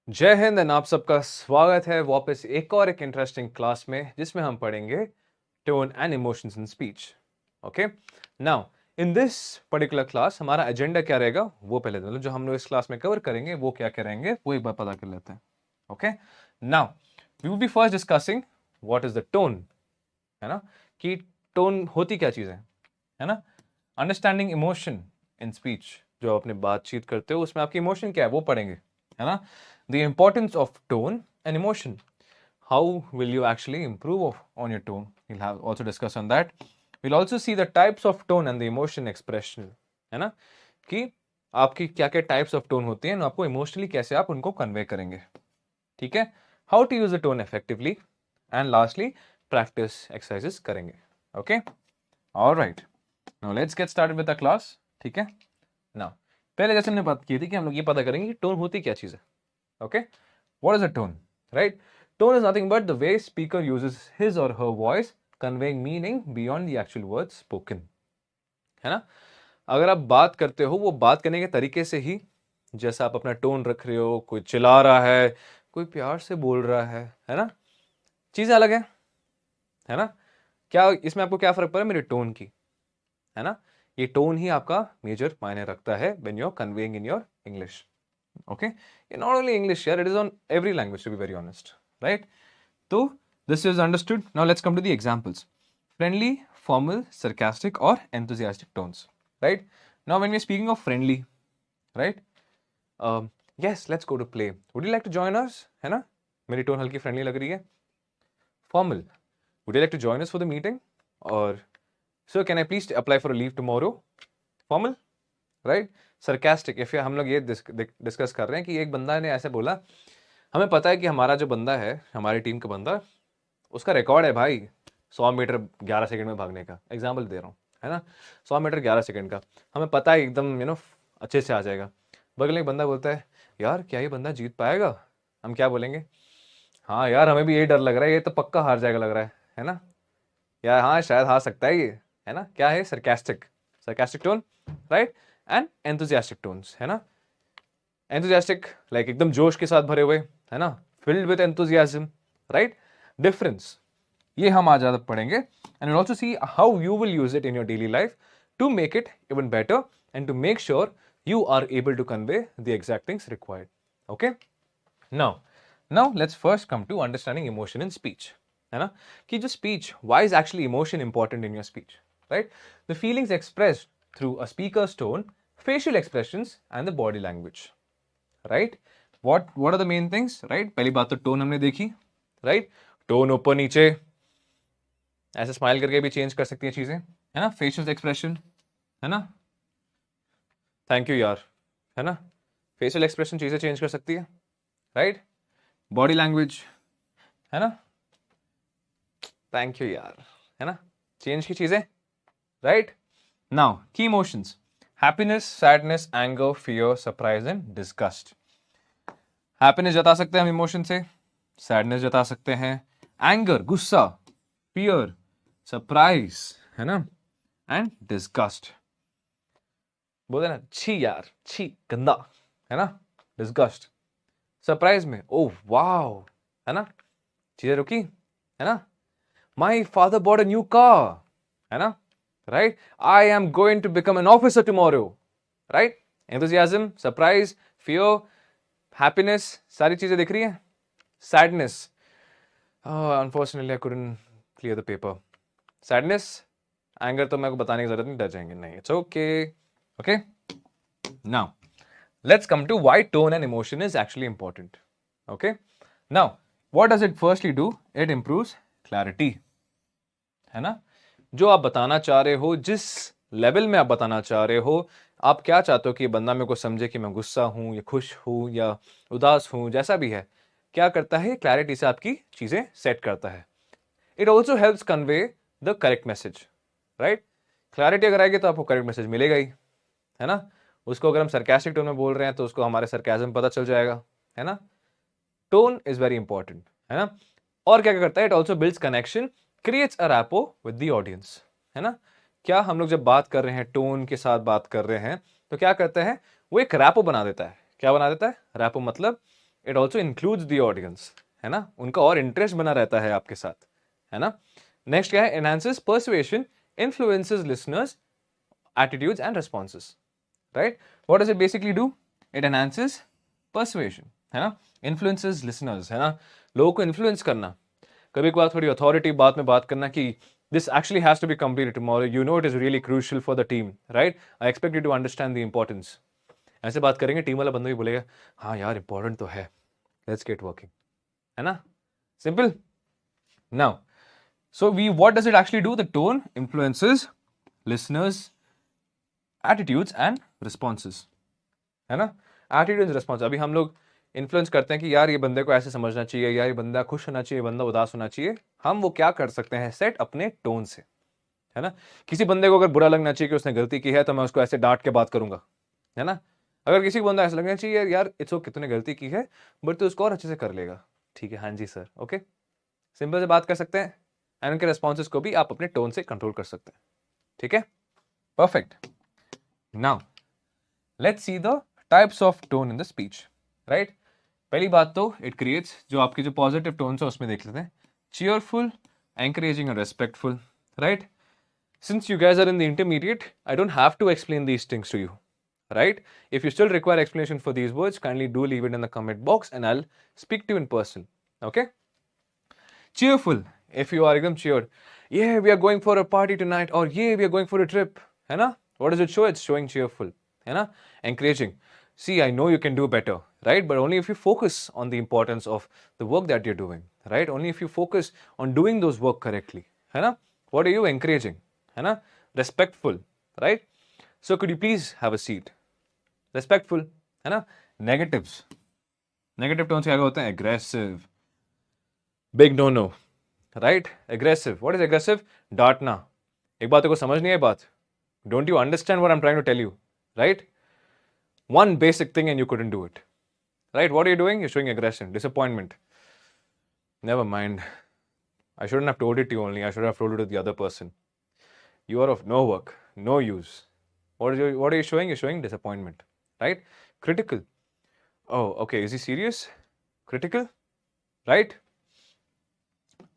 जय हिंद एंड आप सबका स्वागत है वापस एक इंटरेस्टिंग क्लास में जिसमें हम पढ़ेंगे tone and emotions in speech. Okay, now in this particular class हमारा एजेंडा क्या रहेगा वो पहले मतलब जो हम लोग इस क्लास में कवर करेंगे वो क्या करेंगे वो एक बार पता कर लेते हैं। Okay, now we will be first discussing what is the tone, है ना, कि टोन होती क्या चीज़ है ना, अंडरस्टैंडिंग इमोशन इन स्पीच, जो अपने बातचीत करते हो उसमें आपकी इमोशन क्या है वो पढ़ेंगे, है ना, the importance of tone and emotion, how will you actually improve on your tone, we'll have also discuss on that. We'll also see the types of tone and the emotion expression, है ना, कि आपकी क्या क्या types of tone होती हैं, आपको emotionally कैसे आप उनको कन्वे करेंगे, ठीक है, how to use the tone effectively, and lastly practice exercises करेंगे। Okay, alright, now let's get started with the class. ठीक है, नाउ पहले जैसे हमने बात की थी कि हम लोग ये पता करेंगे कि टोन होती क्या चीज है। Okay, what is a tone, right? Tone is nothing but the way speaker uses his or her voice conveying meaning beyond the actual words spoken, है ना। अगर आप बात करते हो वो बात करने के तरीके से ही, जैसा आप अपना टोन रख रहे हो, कोई चिल्ला रहा है, कोई प्यार से बोल रहा है ना, चीजें अलग है ना। क्या इसमें आपको क्या फर्क पड़ा मेरे टोन की, है ना, ये टोन ही आपका मेजर मायने रखता है when you are conveying in your English. Okay, not only English here, it is on every language, to be very honest, right? So this is understood. Now let's come to the examples: friendly, formal, sarcastic or enthusiastic tones, right? Now when we're speaking of friendly, right, yes, let's go to play. Would you like to join us, है ना, मेरी tone हल्की friendly लग रही है। Formal, would you like to join us for the meeting, or sir can I please apply for a leave tomorrow? Formal, right. Sarcastic, या फिर हम लोग ये डिस्कस कर रहे हैं कि एक बंदा ने ऐसे बोला, हमें पता है कि हमारा जो बंदा है, हमारी टीम का बंदा, उसका रिकॉर्ड है भाई 100 मीटर 11 सेकंड में भागने का, एग्जांपल दे रहा हूँ, है ना, 100 मीटर 11 सेकंड का हमें पता है एकदम अच्छे से आ जाएगा। बगल एक बंदा बोलता है, यार क्या ये बंदा जीत पाएगा? हम क्या बोलेंगे? हाँ यार हमें भी यही डर लग रहा है, ये तो पक्का हार जाएगा लग रहा है ना, या हाँ शायद हार सकता है ये, है ना। क्या है? Sarcastic, sarcastic tone, right. And enthusiastic tones, है ना, एंथुसियास्टिक लाइक एकदम जोश के साथ भरे हुए, है ना, filled with enthusiasm, right. Difference ये हम आज ज्यादा पढ़ेंगे, and also see how you will use it in your daily life to make it even better and to make sure you are able to convey the exact things required. Okay, now let's first come to understanding emotion in speech, है ना, कि जो speech, why is actually emotion important in your speech, right? The feelings expressed through a speaker's tone, facial expressions and the body language, right? What are the main things, right? पहली बात तो tone हमने देखी, right? Tone ऊपर नीचे ऐसे smile करके भी चेंज कर सकती है चीजें, है ना। फेशियल एक्सप्रेशन, है ना, थैंक यू यार, है ना, फेशियल एक्सप्रेशन चीजें चेंज कर सकती है, राइट। बॉडी लैंग्वेज, है ना, थैंक यू यार, है ना, चेंज की चीजें, राइट। नाउ की emotions: happiness, sadness, anger, fear, surprise and disgust. Happiness जता सकते हैं हम इमोशन से, सैडनेस जता सकते हैं, एंगर गुस्सा, फियर सरप्राइज, है ना, एंड डिस्गस्ट। बोलते ना छी यार, छी गंदा, है ना, डिस्गस्ट। सरप्राइज में ओह वाओ, है ना, चीजें रुकी, है ना, my father bought a new car, है ना, right, I am going to become an officer tomorrow, right. Enthusiasm, surprise, fear, happiness, सारी चीजें दिख रही है। Sadness, unfortunately I couldn't clear the paper. Sadness, anger तो मेरे को बताने की जरूरत नहीं, डर जाएंगे, नहीं, it's okay. Okay, now let's come to why tone and emotion is actually important. Okay, now what does it firstly do? It improves clarity, है ना। जो आप बताना चाह रहे हो, जिस लेवल में आप बताना चाह रहे हो, आप क्या चाहते हो कि बंदा मेरे को समझे कि मैं गुस्सा हूं या खुश हूं या उदास हूं, जैसा भी है, क्या करता है, क्लैरिटी से आपकी चीजें सेट करता है। It also helps convey the correct message, right. Clarity अगर आएगी तो आपको करेक्ट मैसेज मिलेगा ही, है ना। उसको अगर हम सरकास्टिक टोन में बोल रहे हैं तो उसको हमारे सरकाजम पता चल जाएगा, है ना। टोन इज वेरी इंपॉर्टेंट, है ना। और क्या क्या करता है, it also builds connection, creates a rapport with the audience, है ना। क्या हम लोग जब बात कर रहे हैं, टोन के साथ बात कर रहे हैं, तो क्या करते हैं, वो एक रैपो बना देता है। क्या बना देता है? रैपो मतलब it also includes the audience, है ना, उनका और इंटरेस्ट बना रहता है आपके साथ, है ना. नेक्स्ट क्या है, enhances persuasion, influences listeners attitudes and responses, right. What does it basically do, it enhances persuasion, है ना, इन्फ्लुएंसेस लिसनर्स, है ना, लोगों को इन्फ्लुएंस करना, कभी कभार थोड़ी अथॉरिटी बात में बात करना कि this actually has to be completed tomorrow, you know it is really crucial for the team, right, I expect you to understand the importance. ऐसे बात करेंगे, टीम वाला बंदा भी बोलेगा हाँ यार इंपॉर्टेंट तो है, लेट्स गेट वर्किंग, है ना, simple. Now so we what does it actually do, the tone influences listeners attitudes and responses, है ना, एटीट्यूड रिस्पॉन्स. अभी हम लोग इन्फ्लुएंस करते हैं कि यार ये बंदे को ऐसे समझना चाहिए, यार ये बंदा खुश होना चाहिए, बंदा उदास होना चाहिए. हम वो क्या कर सकते हैं, सेट अपने टोन से, है ना. किसी बंदे को अगर बुरा लगना चाहिए कि उसने गलती की है तो मैं उसको ऐसे डांट के बात करूंगा, है ना. अगर किसी को बंदा ऐसा लगना चाहिए यार इट्स ओके तूने गलती की है बट तू उसको और अच्छे से कर लेगा, ठीक है हाँ जी सर, ओके, सिंपल से बात कर सकते हैं. एंड उनके रेस्पॉन्सेस को भी आप अपने टोन से कंट्रोल कर सकते हैं, ठीक है, perfect. Now let's see the types of tone in the speech, right. पहली बात तो इट क्रिएट्स, जो आपके जो पॉजिटिव टोन्स है उसमें देख लेते हैं, cheerful, encouraging and respectful, right. Since you guys are in the intermediate, I don't have to explain these things to you, right. If you still require explanation for these words, kindly do leave it in the comment box and I'll speak to you in person, okay. Cheerful, if you are cheered, yeah we are going for a party tonight, or yeah we are going for a trip, है ना, what does it show, it's showing cheerful, है ना. Encouraging, see I know you can do better, right, but only if you focus on the importance of the work that you're doing, right, only if you focus on doing those work correctly, है ना. What are you encouraging, है ना. Respectful, right, so could you please have a seat, respectful, है ना. Negatives, negative tones क्या होते हैं, aggressive, big no no, right. Aggressive, what is aggressive, डांटना, एक बात को समझ नहीं है बात, don't you understand what I'm trying to tell you, right. One basic thing and you couldn't do it, right. What are you doing, you're showing aggression, disappointment, never mind, I shouldn't have told it to you only, I should have told it to the other person, you are of no work, no use. What are you showing, you're showing disappointment, right. Critical, oh okay is he serious, critical, right.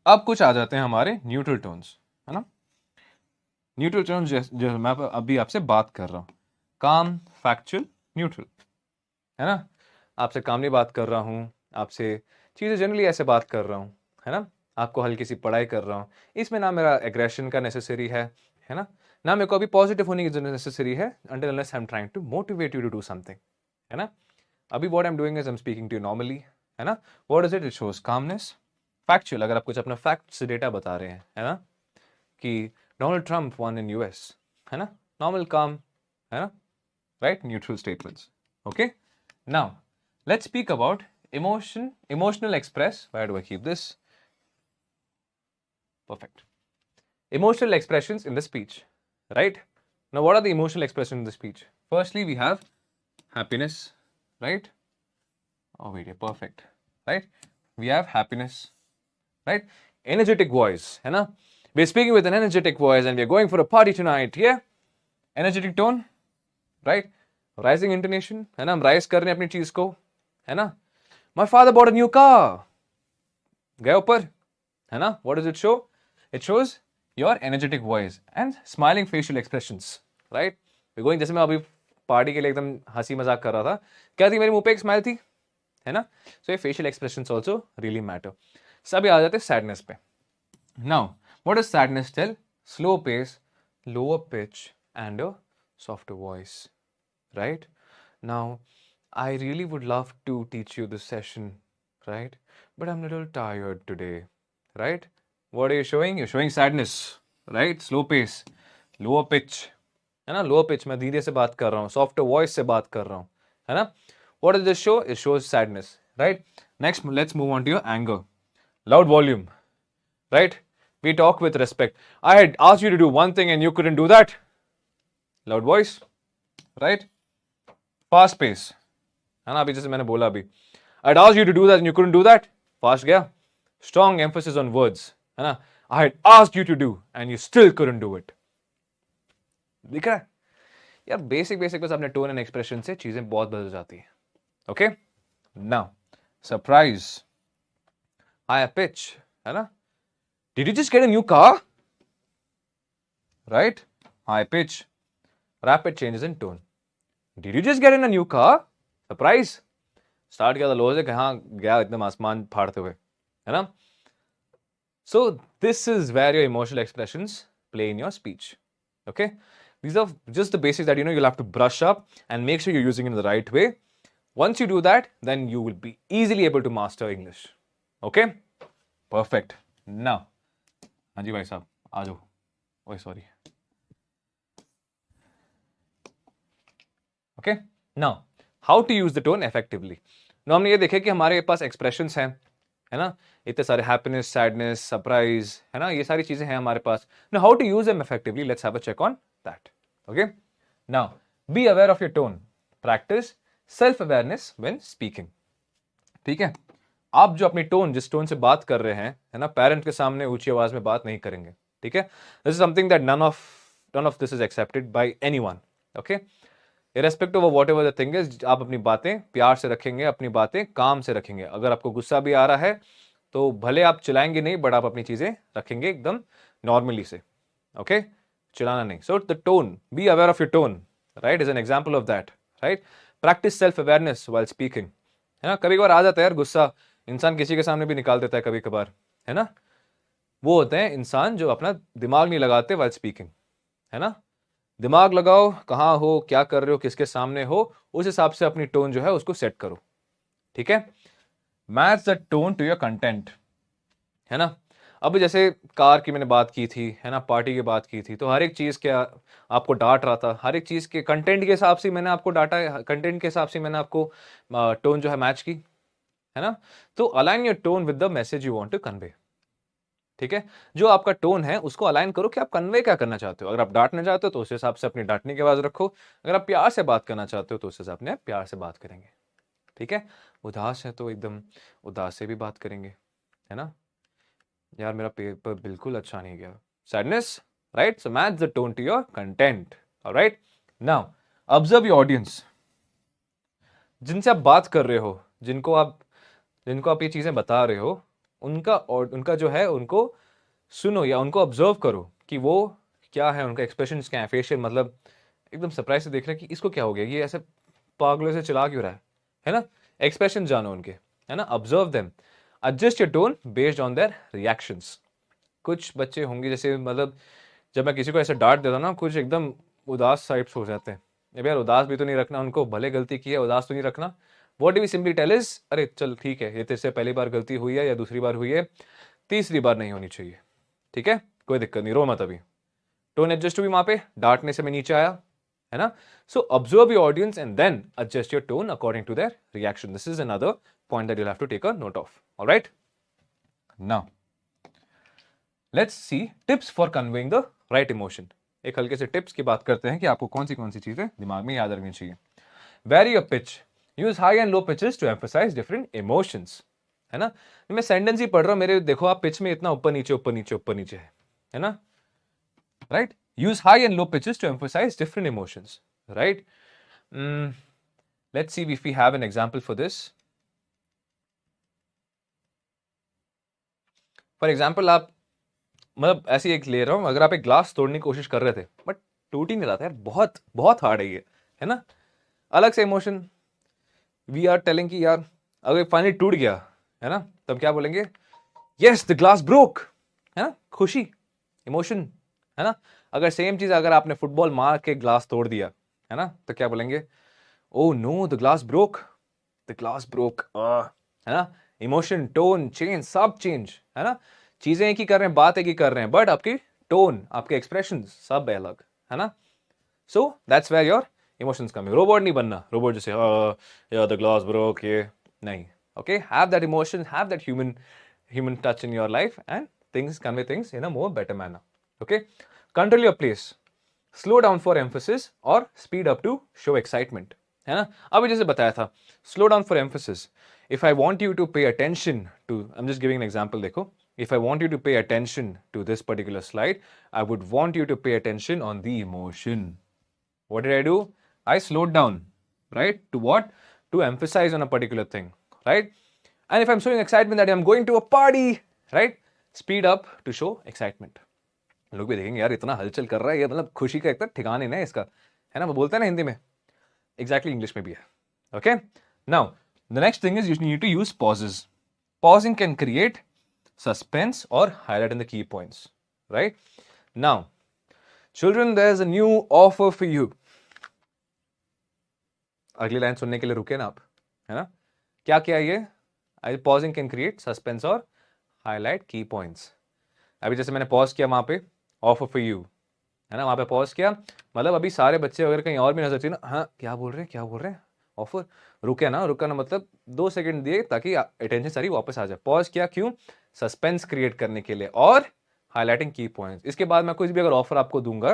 अब कुछ आ जाते हैं हमारे neutral tones, है ना. Neutral tones जो मैं अभी आपसे बात कर रहा हूँ, काम, फैक्चुअल, न्यूट्रल, है ना. आपसे कामली बात कर रहा हूँ, आपसे चीज़ें जनरली ऐसे बात कर रहा हूँ, है ना, आपको हल्की सी पढ़ाई कर रहा हूँ, इसमें ना मेरा एग्रेशन का नेसेसरी है ना, ना मेरे को अभी पॉजिटिव होने की जरूरत नेसेसरी है, until unless I'm trying to motivate you to do something, है ना. अभी what I'm doing is I'm speaking to you normally, है ना. What is it, it shows calmness. Factual, अगर आप कुछ अपना फैक्ट से डेटा बता रहे हैं, है ना, कि Donald Trump won in US, है ना, नॉर्मल काम, है ना, right. Neutral statements, okay. Now let's speak about emotional express. Where do I keep this, perfect. Emotional expressions in the speech, right. Now what are the emotional expressions in the speech? Firstly we have happiness, right. Oh wait, yeah, perfect, right. We have happiness, right. Energetic voice, है ना, we're speaking with an energetic voice and we're going for a party tonight, yeah. Energetic tone, right. Rising intonation, है ना, हम rise कर रहे हैं अपनी चीज को, है ना. My father bought a new car, गए ऊपर, है ना. What does it show, it shows your energetic voice and smiling facial expressions, right. we're going, जैसे मैं अभी पार्टी के लिए एकदम हंसी मजाक कर रहा था, क्या थी मेरे मुंह पे, एक स्माइल थी, है ना. सो ये facial expressions also really matter. सभी आ जाते हैं सैडनेस पे. Now what does sadness tell, slow pace, lower pitch and a softer voice, right. Now I really would love to teach you this session, right, but I am little tired today, right. What are you showing, you showing sadness, right. Slow pace, lower pitch, है ना, lower pitch में धीरे से बात कर रहा हूँ, softer voice से बात कर रहा हूँ, है ना. What does this show? It shows sadness, right. Next, let's move on to your anger. Loud volume, right. We talk with respect. I had asked you to do one thing and you couldn't do that. Loud voice, right. Fast pace, है ना, अभी जैसे मैंने बोला अभी, I had asked you to do that and you couldn't do that. Fast गया. Strong emphasis on words, है ना. I had asked you to do and you still couldn't do it. दिख रहा है यार, बेसिक बस अपने टोन एंड एक्सप्रेशन से चीजें बहुत बदल जाती हैं. Okay, now surprise, high pitch, है ना. Did you just get a new car, right. High pitch, rapid changes in tone. Did you just get in a new car, surprise. Start किया था लो से, कहाँ गया एकदम आसमान फाड़ते हुए, है ना. So this is where your emotional expressions play in your speech. Okay, these are just the basics that you'll have to brush up and make sure you're using it in the right way. Once you do that, then you will be easily able to master English. Okay, perfect. Now, Hanji bhai sahab, aa jao. Oh, sorry. Okay, now how to use the tone effectively. Now हमने ये देखे कि हमारे पास expressions हैं, है ना. इतने सारे हैप्पीनेस, सैडनेस, सरप्राइज, है ना, ये सारी चीजें हैं हमारे पास. Now how to use them effectively, let's have a check on that. Okay, now be aware of your tone, practice self awareness when speaking. ठीक है, आप जो अपनी टोन, जिस टोन से बात कर रहे हैं, है ना, पेरेंट के सामने ऊंची आवाज में बात नहीं करेंगे. ठीक है, this is something that none of this is accepted by anyone. Okay, irrespective of whatever the thing is, आप अपनी बातें प्यार से रखेंगे, अपनी बातें काम से रखेंगे. अगर आपको गुस्सा भी आ रहा है तो भले आप चिल्लाएंगे नहीं, बट आप अपनी चीजें रखेंगे एकदम नॉर्मली से. ओके, चिल्लाना नहीं. So the tone, B aware of your tone, right, is an example of that. Right, practice self awareness while speaking. है ना, कभी कभार आ जाता है यार गुस्सा, इंसान किसी के सामने भी निकाल देता है कभी कभार, है ना. वो होते हैं इंसान जो अपना दिमाग नहीं लगाते व्हाइल स्पीकिंग, है ना. दिमाग लगाओ, कहाँ हो, क्या कर रहे हो, किसके सामने हो, उस हिसाब से अपनी टोन जो है उसको सेट करो. ठीक है, match the tone to your content, है ना. अब जैसे कार की मैंने बात की थी, है ना, पार्टी की बात की थी, तो हर एक चीज के आपको डांट रहा था, हर एक चीज के कंटेंट के हिसाब से मैंने आपको डांटा, कंटेंट के हिसाब से मैंने आपको टोन जो है मैच की, है ना. तो align your tone with the message you want to convey. ठीक है, जो आपका टोन है उसको अलाइन करो कि आप कन्वे क्या करना चाहते हो. अगर आप डांटना चाहते हो तो उस हिसाब से अपनी डांटने की आवाज रखो. अगर आप प्यार से बात करना चाहते हो तो उस हिसाब से प्यार से बात करेंगे. ठीक है, उदास है तो एकदम उदास से भी बात करेंगे, है ना. यार मेरा पेपर बिल्कुल अच्छा नहीं गया, sadness, right. So match the tone to your content. Alright, now observe your audience. जिनसे आप बात कर रहे हो, जिनको आप ये चीजें बता रहे हो, उनका जो है उनको सुनो या उनको ऑब्जर्व करो कि वो क्या है, उनका एक्सप्रेशंस क्या है, फेशियल, मतलब एकदम सरप्राइज से देख रहे हैं कि इसको क्या हो गया, ये ऐसे पागलों से चिल्ला क्यों रहा है ना. एक्सप्रेशन जानो उनके, है ना. Observe them, adjust your tone based on their reactions. कुछ बच्चे होंगे जैसे, मतलब जब मैं किसी को ऐसे डांट देता ना, कुछ एकदम उदास टाइप्स हो जाते हैं. यार उदास भी तो नहीं रखना उनको, भले गलती की है उदास तो नहीं रखना. What do we simply tell is, अरे चल ठीक है, ये तेरे से पहली बार गलती हुई है या दूसरी बार हुई है, तीसरी बार नहीं होनी चाहिए. ठीक है, कोई दिक्कत नहीं, रो मत अभी. टोन एडजस्ट हुई वहां पे, डांटने से मैं नीचे आया, है ना. So observe your audience and then adjust your tone according to their reaction. This is another point that you have to take a note of. Alright, now let's see tips for conveying the right emotion. एक हल्के से tips की बात करते हैं कि आपको कौन सी चीजें दिमाग में याद रखनी चाहिए. Vary your pitch, use high and low pitches to emphasise different emotions. है ना, मैं सेंटेंस ही पढ़ रहा हूं, मेरे देखो आप पिच में इतना ऊपर नीचे ऊपर नीचे ऊपर नीचे है ना. Right, use high and low pitches to emphasize different emotions, right. Let's see if we have an example for this. For example, आप, मतलब ऐसे एक ले रहा हूं, अगर आप एक ग्लास तोड़ने की कोशिश कर रहे थे बट टूट ही नहीं रहा था यार, बहुत बहुत हार्ड है ये, है ना. अलग से इमोशन, वी आर टेलिंग कि यार अगर फाइनली टूट गया, है ना, तब क्या बोलेंगे, यस द ग्लास ब्रोक, है ना, खुशी, इमोशन, है ना. अगर सेम चीज अगर आपने फुटबॉल मार के ग्लास तोड़ दिया, है ना, तो क्या बोलेंगे, oh know the glass broke, the glass broke, है ना. इमोशन, टोन चेंज, सब चेंज, है ना. चीजें एक ही कर रहे हैं, बात एक ही कर रहे हैं, बट आपकी टोन, आपके एक्सप्रेशन सब अलग, है ना. So that's where your emotions coming. Robot नहीं बनना, रोबोट जैसे या द ग्लास ब्रोक, ये नहीं. Okay, have that emotion, have that human touch in your life and convey things in a more better manner. Okay, control your pace, slow down for emphasis or speed up to show excitement, है ना. अभी जैसे बताया था, slow down for emphasis. If I want you to pay attention to, I'm just giving an example, देखो, if I want you to pay attention to this particular slide, I would want you to pay attention on the emotion. What did I do? I slowed down, right? To what? To emphasize on a particular thing, right? And if I'm showing excitement that I'm going to a party, right? Speed up to show excitement. लोग भी देखेंगे यार इतना हलचल कर रहा है ये, मतलब खुशी का एक ठिकाना नहीं है इसका, है ना? वो बोलते हैं ना हिंदी में, एग्जैक्टली इंग्लिश में भी है. Okay, now the next thing is you need to use pauses. Pausing can create suspense or highlight in the key points, right? Now, children, there's a new offer for you. अगली line सुनने के लिए रुके ना आप, है ना? क्या क्या ये? Pausing can create suspense or highlight key points. अभी जैसे मैंने पॉज किया वहां पे, ऑफर फॉर यू, है ना? वहां पे पॉज किया, मतलब अभी सारे बच्चे अगर कहीं और भी नजर चाहिए ना, हाँ क्या बोल रहे हैं, ऑफर. रुका ना मतलब 2 सेकंड दिए ताकि अटेंशन सारी वापस आ जाए. पॉज किया क्यों? सस्पेंस क्रिएट करने के लिए और हाईलाइटिंग की पॉइंट्स. इसके बाद मैं कुछ भी अगर ऑफर आपको दूंगा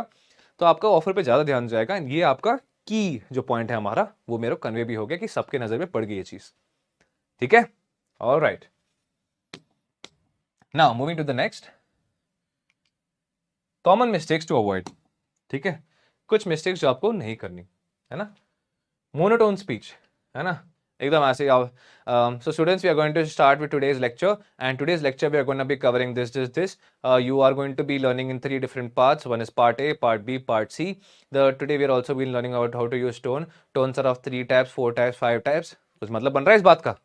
तो आपका ऑफर पे ज्यादा ध्यान जाएगा. ये आपका की जो पॉइंट है हमारा, वो मेरे को कन्वे भी हो गया कि सबके नजर में पड़ गई ये चीज. ठीक है, alright. Now moving to the next, common mistakes to avoid. ठीक है, कुछ मिस्टेक्स जो आपको नहीं करनी, है ना? मोनोटोन स्पीच, है ना? एकदम ऐसे. So students, we are going to start with today's lecture, and today's lecture we are going to be covering this. You are going to be learning in 3 different parts. One is part A, part B, part C. Today we are also been learning about how to use tone. Tones are of 3 types, 4 types, 5 types. कुछ मतलब बन रहा है इस बात का?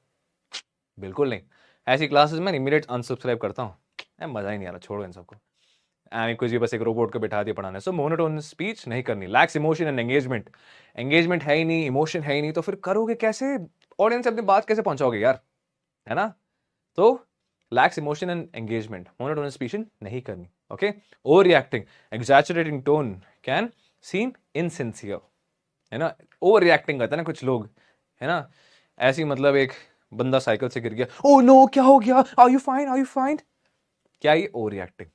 बिल्कुल नहीं. ऐसी क्लासेस में इमीडिएट अनसब्सक्राइब करता हूँ. मजा ही नहीं आ रहा, छोड़ो इन सबको. कुछ भी बस एक रोबोट को बिठा दिया पढ़ाने. सो मोनोटोन स्पीच नहीं करनी. लैक्स इमोशन एंड एंगेजमेंट है ही नहीं, इमोशन है ही नहीं, तो फिर करोगे कैसे? ऑडियंस अपनी बात कैसे पहुंचाओगे यार, है ना? तो lacks emotion and engagement, monotone speech नहीं करनी. Okay, over reacting, exaggerating tone can seem insincere, है ना? ओवर रिएक्टिंग करते हैं ना कुछ लोग, है ना? ऐसी मतलब एक बंदा साइकिल से गिर गया, ओ नो क्या हो गया, आर यू फाइन? क्या ये overreacting?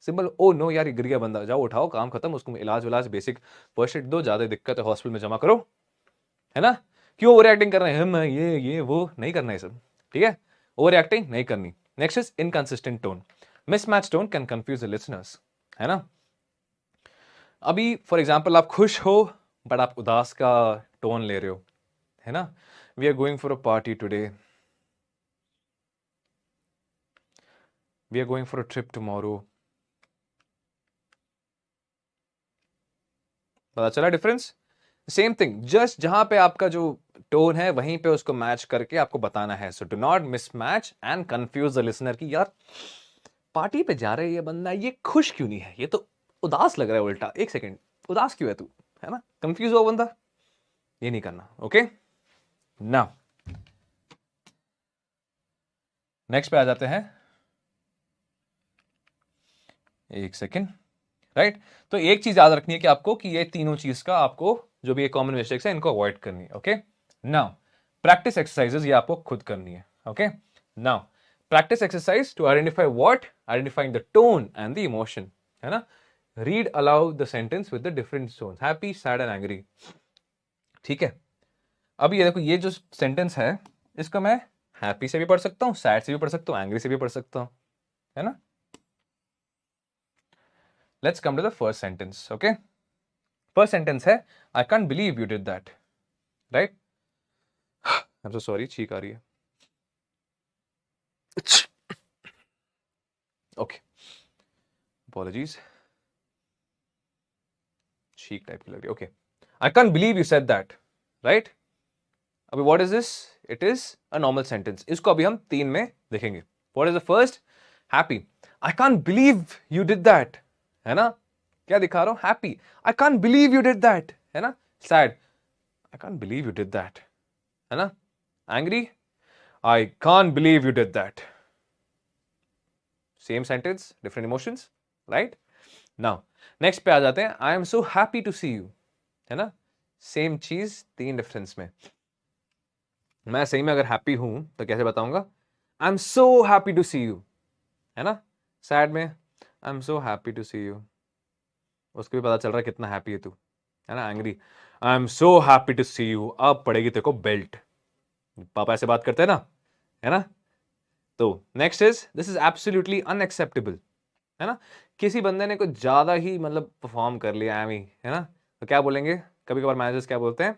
Simple, oh no यार गिर गया बंदा, जाओ उठाओ, काम खत्म, उसको इलाज बेसिक फर्स्ट एड दो, ज्यादा दिक्कत है हॉस्पिटल में जमा करो, है ना? क्यों ओवर एक्टिंग कर रहे हैं हम, ये वो नहीं करना है सब. ठीक है, ओवर एक्टिंग नहीं करनी. Next is inconsistent tone. Mismatch tone can confuse the listeners, है ना? अभी फॉर एग्जाम्पल आप खुश हो बट आप उदास का टोन ले रहे हो, है ना? We are going for a party today, we are going for a trip tomorrow. पता चला डिफरेंस? सेम थिंग, जस्ट जहां पे आपका जो टोन है वहीं पे उसको मैच करके आपको बताना है. So do not mismatch and confuse the listener कि यार पार्टी पे जा रहे हैं ये बंदा, ये खुश क्यों नहीं है, ये तो उदास लग रहा है उल्टा. एक सेकेंड, उदास क्यों है तू, है ना? कंफ्यूज हो बंदा, ये नहीं करना. ओके, नाउ नेक्स्ट पे आ जाते हैं. एक सेकेंड, राइट? तो एक चीज याद रखनी है कि आपको कि ये तीनों चीज का आपको जो भी कॉमन मिस्टेक्स है इनको अवॉइड करनी है. ओके, नाउ प्रैक्टिस एक्सरसाइजेस ये आपको खुद करनी है. Okay, now practice exercise to identify what, identifying the tone and the emotion, है ना? Read aloud the sentence with the different tones, happy, sad and angry. ठीक है, अब ये देखो, ये जो सेंटेंस है इसको मैं हैप्पी से भी पढ़ सकता हूँ, सैड से भी पढ़ सकता हूँ, एंग्री से भी पढ़ सकता हूँ, है ना? Let's come to the first sentence, okay? First sentence है, I can't believe you did that, right? I'm so sorry, छींक आ रही है. Okay, apologies. छींक टाइप की लग रही है. Okay, I can't believe you said that, right? अभी what is this? It is a normal sentence. इसको अभी हम 3 में देखेंगे. What is the first? Happy. I can't believe you did that. है ना? क्या दिखा रहा हूं? Happy, I can't believe you did that, है ना? Sad, I can't believe you did that, है ना? Angry, I can't believe you did that. Same sentence, different emotions, right? Now next पे आ जाते हैं. I am so happy to see you, है ना? सेम चीज 3 डिफरेंस में. मैं सही में अगर हैप्पी हूं तो कैसे बताऊंगा? I am so happy to see you, है ना? सैड में I am so happy to see you, उसको भी पता चल रहा है कितना हैप्पी है तू, है ना? Angry, I am so happy to see you, अब पड़ेगी तेरे को बेल्ट. पापा ऐसे बात करते हैं ना, है ना? तो next is, this is absolutely unacceptable, है ना? किसी बंदे ने कुछ ज्यादा ही मतलब परफॉर्म कर लिया है ना? तो क्या बोलेंगे? कभी कभार मैनेजर्स क्या बोलते हैं?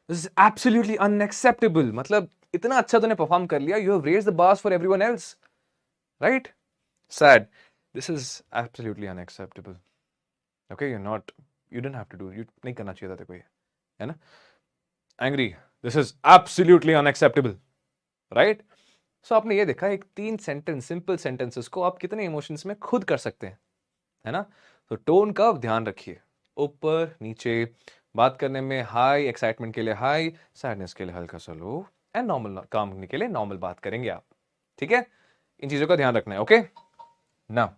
दिस इज एब्सोल्युटली अनएक्सेप्टेबल, मतलब इतना अच्छा तूने परफॉर्म कर लिया, you have raised the bars for everyone else, right? Sad, this is absolutely unacceptable. Okay, you didn't have to do, you नहीं करना चाहिए था तेरे को ये, है ना? Angry, this is absolutely unacceptable, right? So आपने ये देखा, एक 3 सेंटेंस, सिंपल सेंटेंसेस को आप कितने इमोशंस में खुद कर सकते हैं, है ना? तो टोन का ध्यान रखिए, ऊपर नीचे, बात करने में हाई, एक्साइटमेंट के लिए हाई, सैडनेस के लिए हल्का सा लो, एंड नॉर्मल काम करने के लिए नॉर्मल बात करेंगे आप, ठीक है? इन चीजों का ध्यान रखना है, okay? Now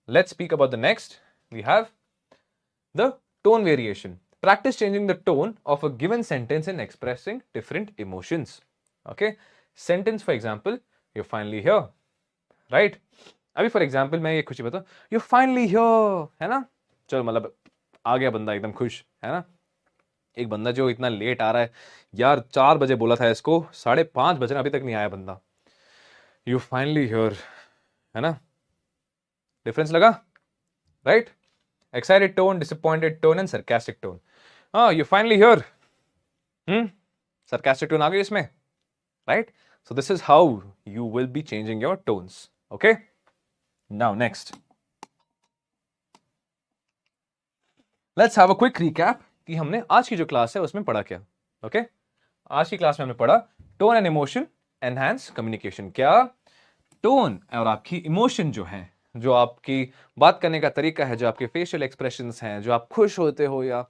let's speak about the next, we have the tone variation. Practice changing the tone of a given sentence in expressing different emotions. Okay? Sentence, for example, you're finally here. Right? अभी for example मैं ये खुशी बताऊं, you're finally here, है ना? चलो मतलब आ गया बंदा एकदम खुश, है ना? एक बंदा जो इतना लेट आ रहा है, यार 4 बजे बोला था इसको, 5:30 बजे अभी तक नहीं आया बंदा, you finally here, है ना? डिफरेंस लगा, right? Excited tone, disappointed tone and sarcastic tone. Oh, you're finally here. Sarcastic tone आ गई इसमें, right? So this is how you will be changing your tones. Okay? Now next, let's have a quick recap कि हमने आज की जो class है उसमें पढ़ा क्या. Okay? आज की क्लास में हमने पढ़ा tone and emotion enhance communication. क्या? टोन और आपकी इमोशन जो है, जो आपकी बात करने का तरीका है, जो आपके फेशियल एक्सप्रेशंस हैं, जो आप खुश होते हो या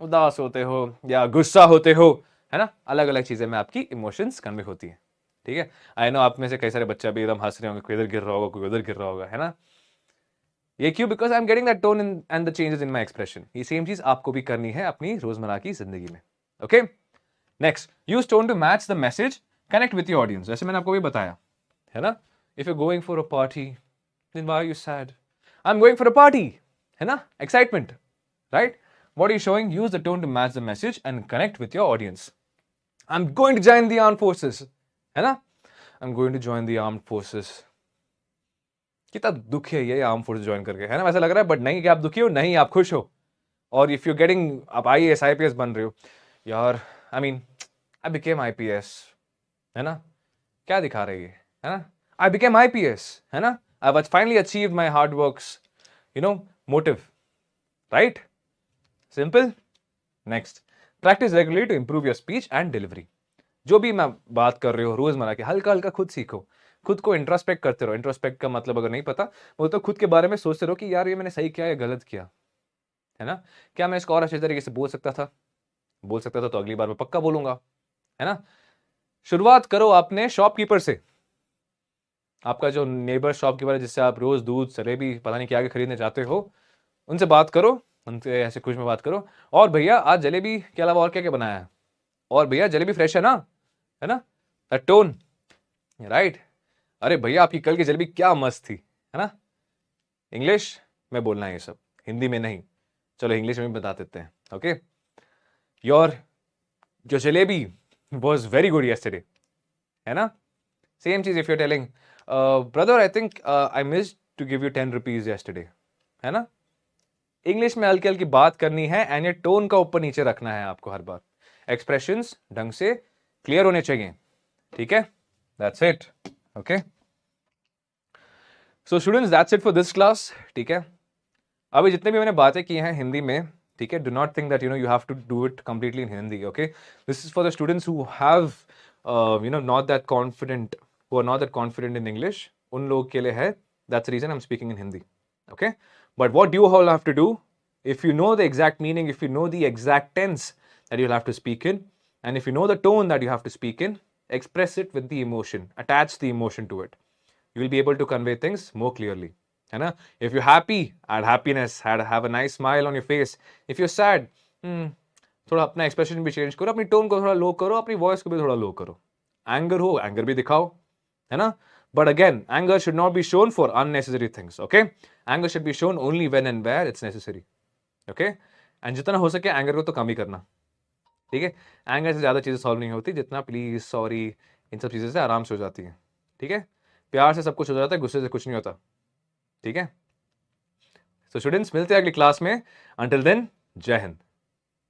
उदास होते हो या गुस्सा होते हो, है ना? अलग अलग चीजें में आपकी इमोशंस कन्वे होती है, ठीक है? आई नो आप में से कई सारे बच्चे भी एकदम हंस रहे होंगे, कोई इधर गिर रहा होगा, कोई उधर गिर रहा होगा, है ना? ये क्यों? Because I am getting that tone and the changes in my expression. ये सेम चीज आपको भी करनी है अपनी रोजमर्रा की जिंदगी में. Okay, next, use tone to match the message, connect with your audience. जैसे मैंने आपको भी बताया, है ना? If you're going for a party, then why are you sad? I'm going for a party. है ना? Excitement. Right? What are you showing? Use the tone to match the message and connect with your audience. I'm going to join the armed forces. है ना? I'm going to join the armed forces. कितना दुखी है ये arm force join करके, है ना? वैसा लग रहा है, बट नहीं कि आप दुखी हो, नहीं, आप खुश हो. और इफ यू गेटिंग, आप IAS IPS बन रहे हो, यार, I mean I became IPS, है ना? क्या दिखा रही है ना? I became IPS, है ना? I've finally achieved my hard work's, motive, right? Simple. Next, practice regularly to improve your speech and delivery. जो भी मैं बात कर रहे हो रोजमर्रा के, हल्का हल्का खुद सीखो, खुद को इंट्रोस्पेक्ट करते रहो. इंट्रोस्पेक्ट का मतलब अगर नहीं पता, वो तो खुद के बारे में सोचते रहो कि यार ये मैंने सही किया या गलत किया, है ना? क्या मैं इसको और अच्छे तरीके से बोल सकता था तो अगली बार मैं पक्का बोलूंगा, है ना? शुरुआत करो आपने शॉपकीपर से. आपका जो नेबर शॉपकीपर है, जिससे आप रोज दूध, जलेबी, पता नहीं क्या खरीदने जाते हो, उनसे बात करो, उनसे ऐसे खुश में बात करो. और भैया आज जलेबी के अलावा और क्या क्या बनाया है? और भैया जलेबी फ्रेश है ना? है ना? That tone, right? अरे भैया आपकी कल की जलेबी क्या मस्त थी, है ना? इंग्लिश में बोलना है ये सब, हिंदी में नहीं. चलो इंग्लिश में भी बता देते हैं. ओके, योर जो jalebi was very good yesterday, है ना? सेम चीज if you telling, brother, I think I missed to give you 10 rupees yesterday, है ना? इंग्लिश में हल्की हल्की बात करनी है, एंड ये टोन का ऊपर नीचे रखना है आपको हर बार. एक्सप्रेशंस ढंग से क्लियर होने चाहिए, ठीक है? That's it. Okay, so students, that's it for this class. ठीक है, अभी जितने भी मैंने बातें की हैं हिंदी में, ठीक है, do not think that you have to do it completely in Hindi. Okay, this is for the students who have not that confident, who are not that confident in English. उन लोगों के लिए है. That's the reason I'm speaking in Hindi. Okay? But what you all have to do, if you know the exact meaning, if you know the exact tense that you'll have to speak in, and if you know the tone that you have to speak in, express it with the emotion. Attach the emotion to it. You will be able to convey things more clearly. है ना? If you're happy, add happiness. Have a nice smile on your face. If you're sad, थोड़ा अपना expression भी change करो, अपनी tone को थोड़ा लो करो, अपनी वॉइस को भी थोड़ा लो करो. एंगर हो, एंगर भी दिखाओ, है ना? But again, anger should not be shown for unnecessary things. Okay? Anger should be shown only when and where it's necessary. Okay? And जितना हो सके एंगर को तो कम ही करना. ठीक है? एंगर से ज्यादा चीजें सॉल्व नहीं होती, जितना प्लीज, सॉरी, इन सब चीजें से आराम से हो जाती है. ठीक है? प्यार से सब कुछ हो जाता है, गुस्से से कुछ नहीं होता. ठीक है? So students, मिलते हैं अगली क्लास में. Until then, जय हिंद.